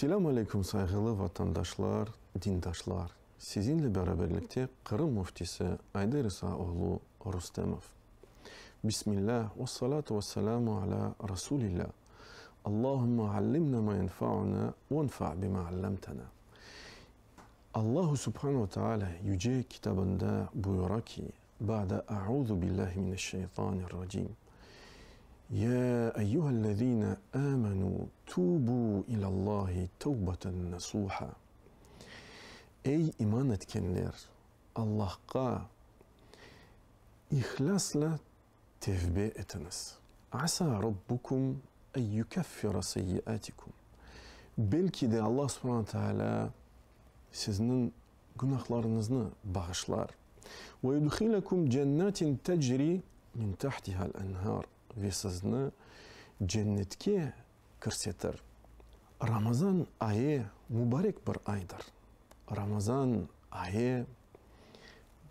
Selamun Aleyküm saygılı vatandaşlar, dindaşlar. Sizinle beraberlikte Kırım Muftisi Aydar İsaoğlu Rustemov. Bismillah ve salatu ve selamu ala Resulillah. Allahümme allimna ma yenfa'una ve enfa' bima allamtana. Allah Subhanahu ve Teala yüce kitabında buyurar ki: "Ba'da a'udhu billahi mineşşeytanirracim. Ya eyyühellezine amenu tubu ilallahi tevbeten nasuha." Ey iman etkenler, Allah'a ihlasla tevbe etiniz. Asa rabbukum en yukeffira seyyiatikum. Belki de Allah Subhanahu Teala sizin günahlarınızı bağışlar. Ve yudkhilakum cennetin tecri min tahtihal enhar. Ve sizni cennetke kırsetir. Ramazan ayı mübarek bir aydır. Ramazan ayı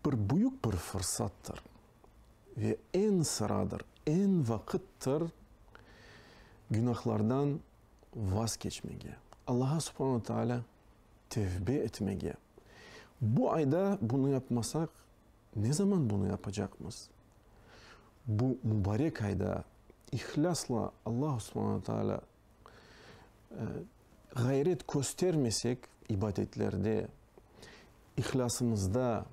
bir büyük bir fırsattır. Ve en sıradır, en vakittir günahlardan vazgeçmeye. Allah'a Subhanahu Teala tevbe etmeye. Bu ayda bunu yapmasak ne zaman bunu yapacağımız? Bu mübarek ayda ihlasla Allah Subhanahu Teala gayret göstermesek ibadetlerde, ihlasımızda,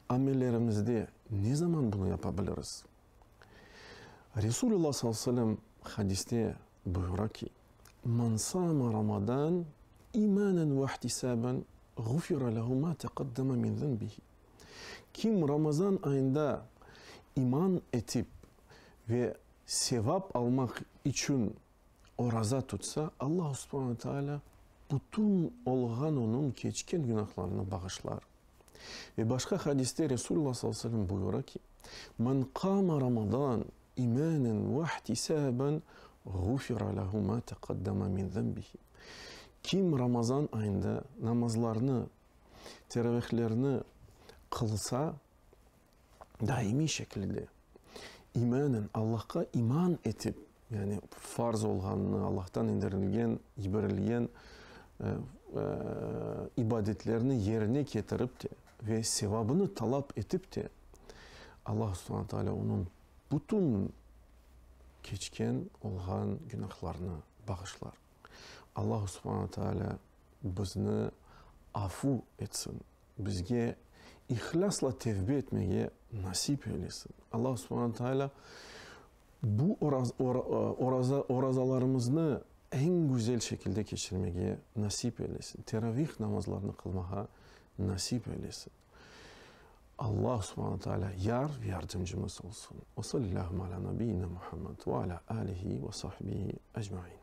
amellerimizde ne zaman bunu yapabiliriz? Resulullah sallallahu aleyhi ve sellem hadiste buyuruyor ki: "Man sama Ramadan imanen ve ihtisaben gufira lehu ma taqaddama min zenbihi." Kim Ramazan ayında iman etip ve sevap almak için oraza tutsa, Allah Subhanahu Teala bütün olğan onun keçken günahlarını bağışlar. Ve başka hadiste Resulullah sallallahu aleyhi ve sellem buyuruyor ki: "Man qama Ramadan imanen ve ihtisaben gufira lehu ma taqaddama min zenbihi." Kim Ramazan ayında namazlarını, teravihlerini kılsa, daimi şekilde imanen Allah'a iman etip, yani farz olğanını, Allah'tan indirilgen, iberilgen ibadetlerini yerine getirip de ve sevabını talep edip de Allah Subhanahu Teala onun bütün keçken olğan günahlarını bağışlar. Allah Subhanahu Teala bizni afu etsin, bizge ihlasla tevbe etmeye nasip eylesin. Allah Subhanahu Teala bu orazalarımızı en güzel şekilde geçirmeye nasip eylesin. Teravih namazlarını kılmaya nasip eylesin. Allah Subhanahu Teala yar ve yardımcımız olsun. Ve sallallahu ala nebiyyina Muhammed ve ala alihi ve sahbihi ecmaîn.